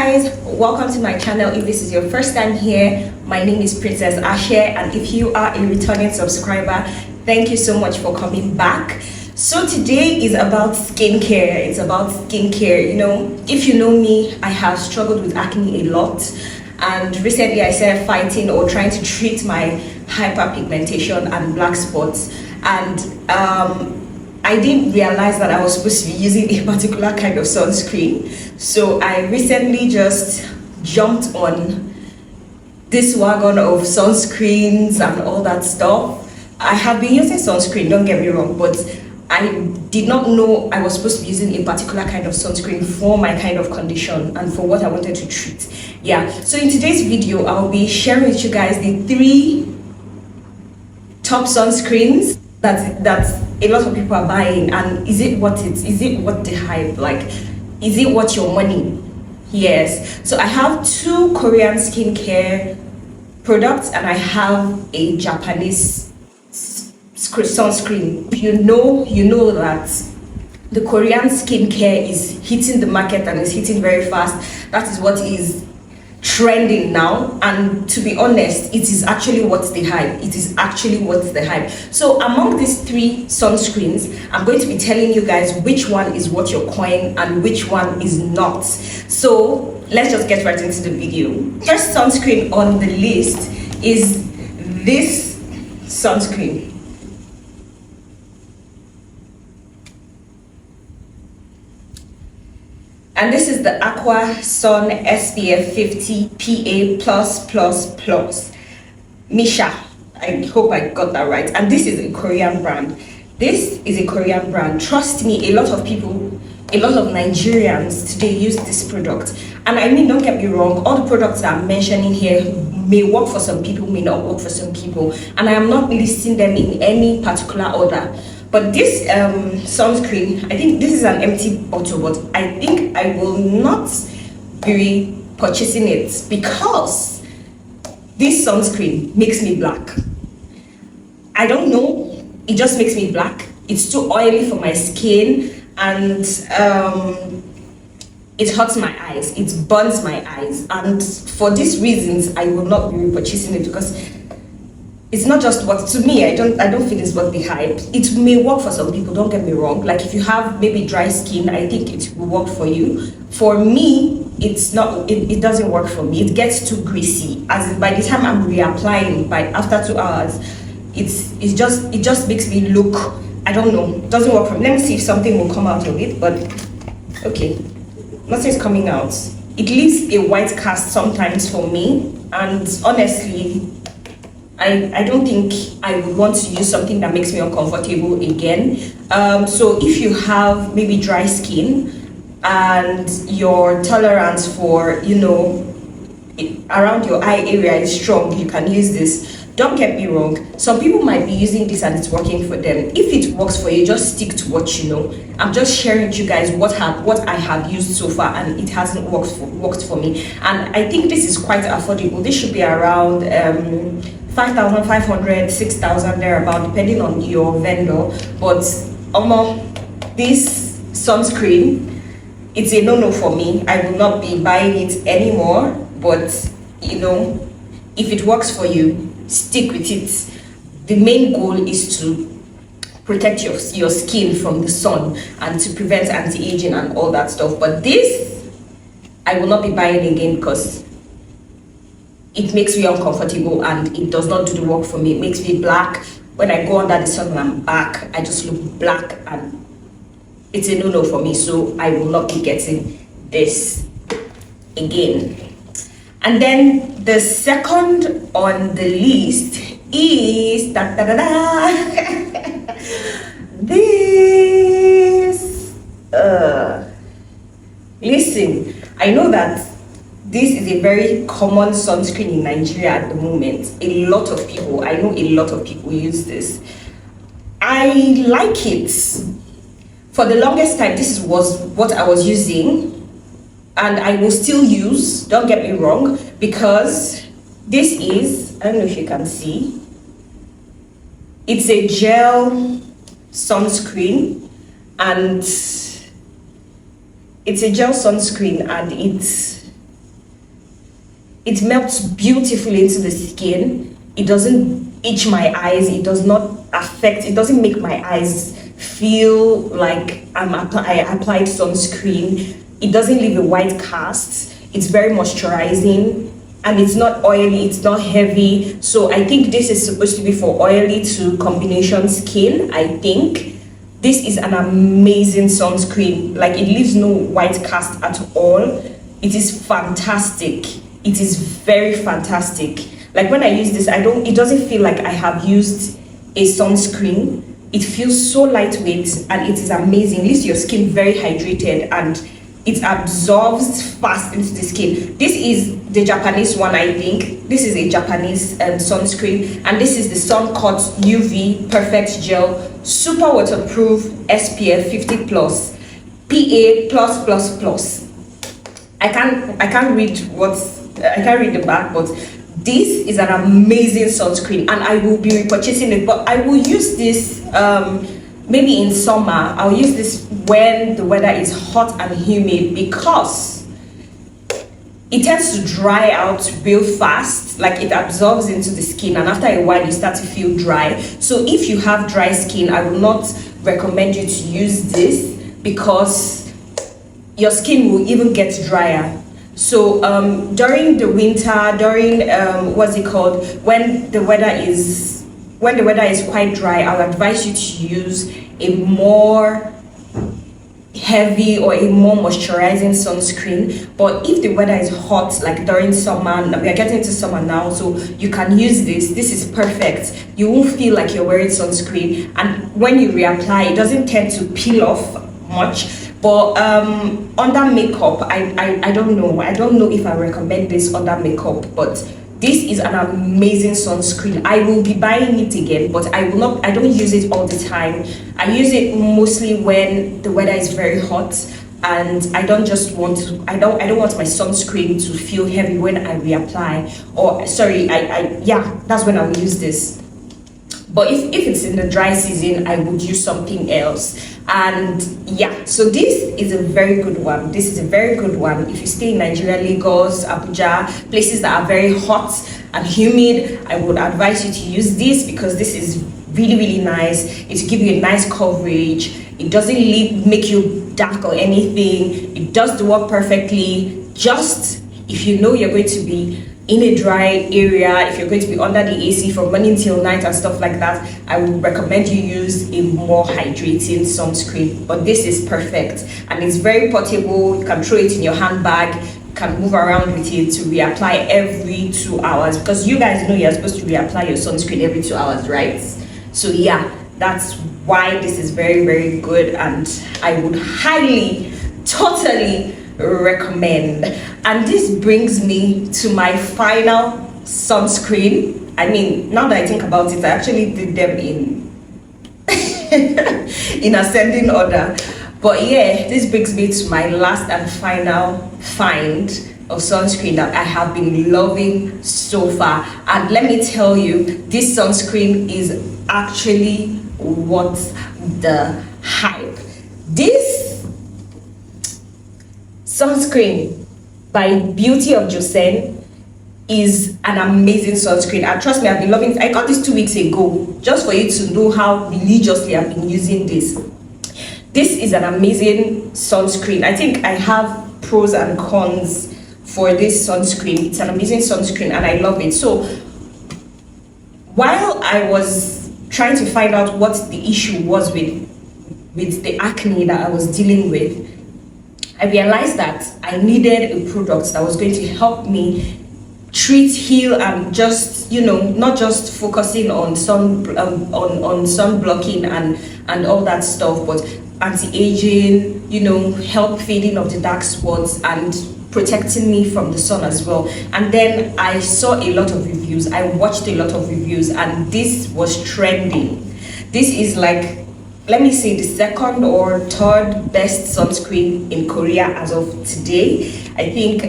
guys, welcome to my channel. If this is your first time here, my name is Princess Ashe, and if you are a returning subscriber, thank you so much for coming back. So today is about skincare. It's about skincare. You know, if you know me, I have struggled with acne a lot, and recently I started fighting or trying to treat my hyperpigmentation and black spots, and I didn't realize that I was supposed to be using a particular kind of sunscreen. So I recently just jumped on this wagon of sunscreens and all that stuff. I have been using sunscreen, don't get me wrong, but I did not know I was supposed to be using a particular kind of sunscreen for my kind of condition and for what I wanted to treat. Yeah, so in today's video, I'll be sharing with you guys the 3 top sunscreens that a lot of people are buying, and is it worth it? Is it worth the hype? Like, is it worth your money? Yes. So I have 2 Korean skincare products and I have a Japanese sunscreen. If you know that the Korean skincare is hitting the market and is hitting very fast. That is what is trending now, and to be honest, it is actually what's the hype. It is actually what's the hype. So among these 3 sunscreens, I'm going to be telling you guys which one is worth your coin and which one is not. So let's just get right into the video. First sunscreen on the list is this sunscreen. And this is the Aqua Sun SPF 50 PA+++. Missah. I hope I got that right. And this is a Korean brand. This is a Korean brand. Trust me, a lot of people, a lot of Nigerians today use this product. And I mean, don't get me wrong, all the products that I'm mentioning here may work for some people, may not work for some people. And I am not listing them in any particular order. But this sunscreen, I think this is an empty bottle, but I think I will not be purchasing it because this sunscreen makes me black. I don't know, it just makes me black. It's too oily for my skin, and it hurts my eyes, it burns my eyes, and for these reasons I will not be purchasing it because it's not just what, to me, I don't feel it's worth the hype. It may work for some people, don't get me wrong. Like if you have maybe dry skin, I think it will work for you. For me, it's not, it doesn't work for me. It gets too greasy. As in, by the time I'm reapplying, after 2 hours, it just makes me look, I don't know, it doesn't work for me. Let me see if something will come out of it, but okay, nothing's coming out. It leaves a white cast sometimes for me, and honestly, I don't think I would want to use something that makes me uncomfortable again. So if you have maybe dry skin and your tolerance for, you know, around your eye area is strong, you can use this. Don't get me wrong, some people might be using this and it's working for them. If it works for you, just stick to what you know. I'm just sharing with you guys what I have used so far, and it hasn't worked for me. And I think this is quite affordable. This should be around 5,500, 6,000 thereabout, depending on your vendor. But this sunscreen, it's a no-no for me. I will not be buying it anymore. But you know, if it works for you, stick with it. The main goal is to protect your skin from the sun and to prevent anti-aging and all that stuff. But this, I will not be buying again because it makes me uncomfortable and it does not do the work for me. It makes me black. When I go under the sun and I'm back, I just look black, and it's a no-no for me. So I will not be getting this again. And then the second on the list is this. Listen, I know that this is a very common sunscreen in Nigeria at the moment. I know a lot of people use this. I like it. For the longest time, this was what I was using, and I will still use, don't get me wrong, because this is, I don't know if you can see, it's a gel sunscreen, and it's a gel sunscreen, and it melts beautifully into the skin. It doesn't itch my eyes. It does not affect, it doesn't make my eyes feel like I applied sunscreen. It doesn't leave a white cast. It's very moisturizing, and it's not oily, it's not heavy. So I think this is supposed to be for oily to combination skin. I think this is an amazing sunscreen. Like, it leaves no white cast at all. It is fantastic. It is very fantastic. Like, when I use this, it doesn't feel like I have used a sunscreen. It feels so lightweight, and it is amazing. It leaves your skin very hydrated, and it absorbs fast into the skin. This is the Japanese one, I think. This is a Japanese sunscreen, and this is the Suncut UV Perfect Gel, super waterproof, SPF 50 plus, PA plus plus plus. I can't read the back, but this is an amazing sunscreen, and I will be repurchasing it. But I will use this maybe in summer. I'll use this when the weather is hot and humid, because it tends to dry out real fast. Like, it absorbs into the skin, and after a while you start to feel dry. So if you have dry skin, I will not recommend you to use this, because your skin will even get drier. So during the winter, during what's it called, when the weather is quite dry, I'll advise you to use a more heavy or a more moisturizing sunscreen. But if the weather is hot, like during summer, we are getting into summer now, so you can use this. This is perfect. You won't feel like you're wearing sunscreen, and when you reapply, it doesn't tend to peel off much. But under makeup, I don't know if I recommend this under makeup, but this is an amazing sunscreen. I will be buying it again, but I don't use it all the time. I use it mostly when the weather is very hot, and I don't want my sunscreen to feel heavy when I reapply. Or sorry, that's when I will use this. But if it's in the dry season, I would use something else. And yeah, so this is a very good one. This is a very good one. If you stay in Nigeria, Lagos, Abuja, places that are very hot and humid, I would advise you to use this, because this is really, really nice. It will give you a nice coverage. It doesn't make you dark or anything. It does the work perfectly. Just if you know you're going to be in a dry area, if you're going to be under the AC from morning till night and stuff like that, I would recommend you use a more hydrating sunscreen. But this is perfect, and it's very portable. You can throw it in your handbag, you can move around with it to reapply every 2 hours, because you guys know you're supposed to reapply your sunscreen every 2 hours, right? So yeah, that's why this is very, very good, and I would highly, totally recommend. And this brings me to my final sunscreen. I mean, now that I think about it, I actually did them in ascending order. But yeah, this brings me to my last and final find of sunscreen that I have been loving so far. And let me tell you, this sunscreen is actually worth the hype. This sunscreen by Beauty of Joseon is an amazing sunscreen, and trust me, I've been loving it. I got this 2 weeks ago, just for you to know how religiously I've been using this. This is an amazing sunscreen. I think I have pros and cons for this sunscreen. It's an amazing sunscreen, and I love it. So while I was trying to find out what the issue was with the acne that I was dealing with, I realized that I needed a product that was going to help me treat, heal, and just, not just focusing on sun blocking and all that stuff, but anti-aging, help fading of the dark spots and protecting me from the sun as well. And then I saw a lot of reviews. I watched a lot of reviews, and this was trending. This is like, let me say, the second or third best sunscreen in Korea as of today. I think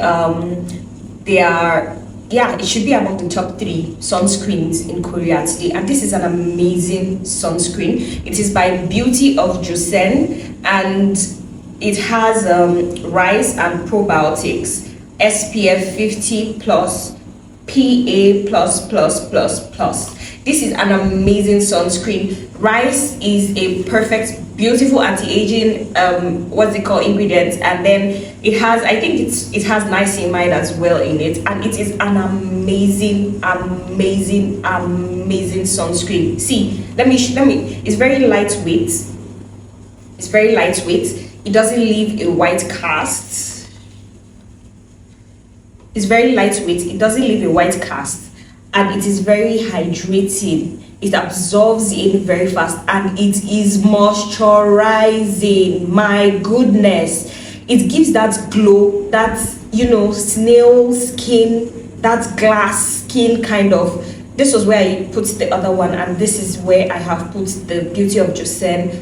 it should be among the top 3 sunscreens in Korea today. And this is an amazing sunscreen. It is by Beauty of Joseon, and it has rice and probiotics. SPF 50 plus, PA plus plus plus plus. This is an amazing sunscreen. Rice is a perfect, beautiful anti-aging what's it called, ingredients, and then it has, I think it has niacinamide as well in it, and it is an amazing sunscreen. See, let me it's very lightweight. It's very lightweight. It doesn't leave a white cast. It's very lightweight. It doesn't leave a white cast, and it is very hydrating. It absorbs in very fast, and it is moisturizing. My goodness, it gives that glow, that, you know, snail skin, that glass skin kind of. This was where I put the other one, and this is where I have put the Beauty of Joseon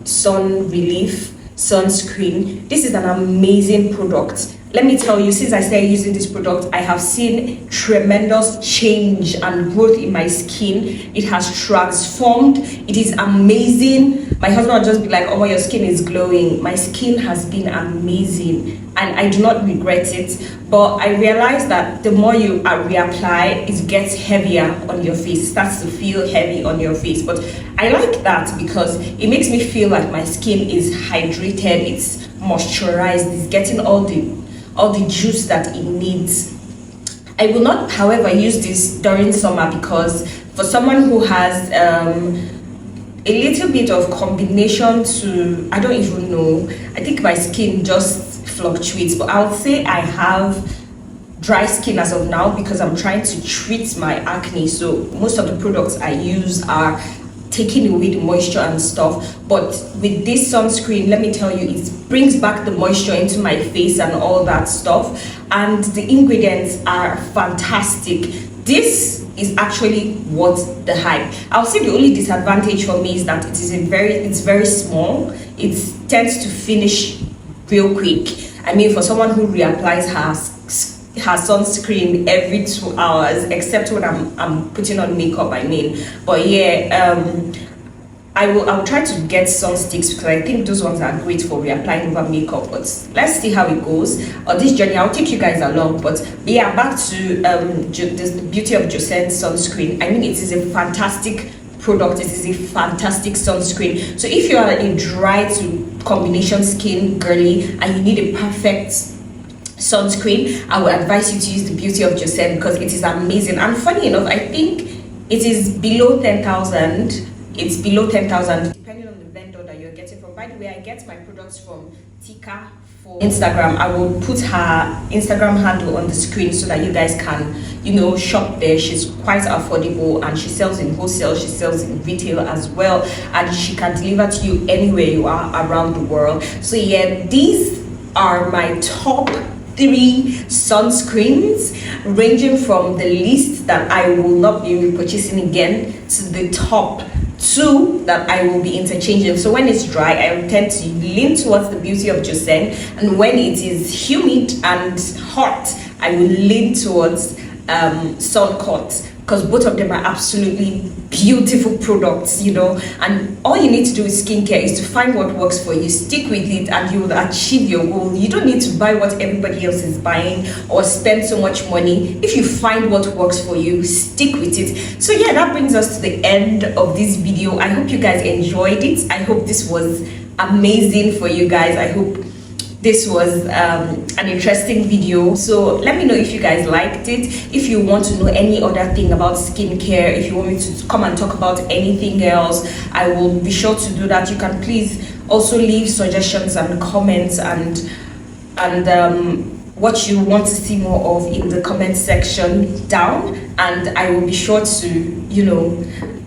sun relief sunscreen. This is an amazing product. Let me tell you, since I started using this product, I have seen tremendous change and growth in my skin. It has transformed. It is amazing. My husband will just be like, oh, your skin is glowing. My skin has been amazing, and I do not regret it. But I realized that the more you reapply, it gets heavier on your face. It starts to feel heavy on your face. But I like that because it makes me feel like my skin is hydrated, it's moisturized, it's getting all the juice that it needs. I will not, however, use this during summer because for someone who has a little bit of combination to, I don't even know, I think my skin just fluctuates, but I would say I have dry skin as of now because I'm trying to treat my acne. So most of the products I use are taking away the moisture and stuff, but with this sunscreen, let me tell you, it brings back the moisture into my face and all that stuff, and the ingredients are fantastic. This is actually worth the hype. I'll say the only disadvantage for me is that it's very small. It tends to finish real quick. I mean, for someone who reapplies her sunscreen every 2 hours, except when I'm putting on makeup, I mean. But yeah, I'll try to get sun sticks because I think those ones are great for reapplying over makeup. But let's see how it goes on this journey. I'll take you guys along. But yeah, back to the Beauty of Joseon sunscreen. I mean, it is a fantastic product. It is a fantastic sunscreen. So if you are a dry to combination skin girly and you need a perfect sunscreen, I would advise you to use the Beauty of Joseon because it is amazing. And funny enough, I think it is below 10,000. It's below 10,000 depending on the vendor that you're getting from. By the way, I get my products from Tika for Instagram. I will put her Instagram handle on the screen so that you guys can, you know, shop there. She's quite affordable and she sells in wholesale, she sells in retail as well, and she can deliver to you anywhere you are around the world. So yeah, these are my top 3 sunscreens, ranging from the least that I will not be repurchasing again to the top 2 that I will be interchanging. So when it's dry, I tend to lean towards the Beauty of Joseon, and when it is humid and hot, I will lean towards Suncut, because both of them are absolutely beautiful products, you know. And all you need to do with skincare is to find what works for you, stick with it, and you will achieve your goal. You don't need to buy what everybody else is buying or spend so much money. If you find what works for you, stick with it. So yeah, that brings us to the end of this video. I hope you guys enjoyed it. I hope this was amazing for you guys. I hope this was an interesting video. So let me know if you guys liked it. If you want to know any other thing about skincare, if you want me to come and talk about anything else, I will be sure to do that. You can please also leave suggestions and comments and what you want to see more of in the comment section down, and I will be sure to, you know,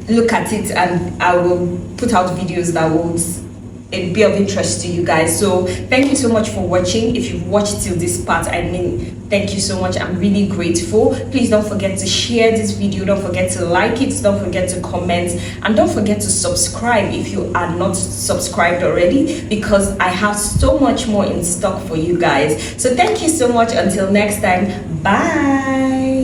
look at it, and I will put out videos that will be of interest to you guys. So thank you so much for watching. If you've watched till this part, I mean, thank you so much. I'm really grateful. Please don't forget to share this video, don't forget to like it, don't forget to comment, and don't forget to subscribe if you are not subscribed already, because I have so much more in stock for you guys. So thank you so much. Until next time, bye.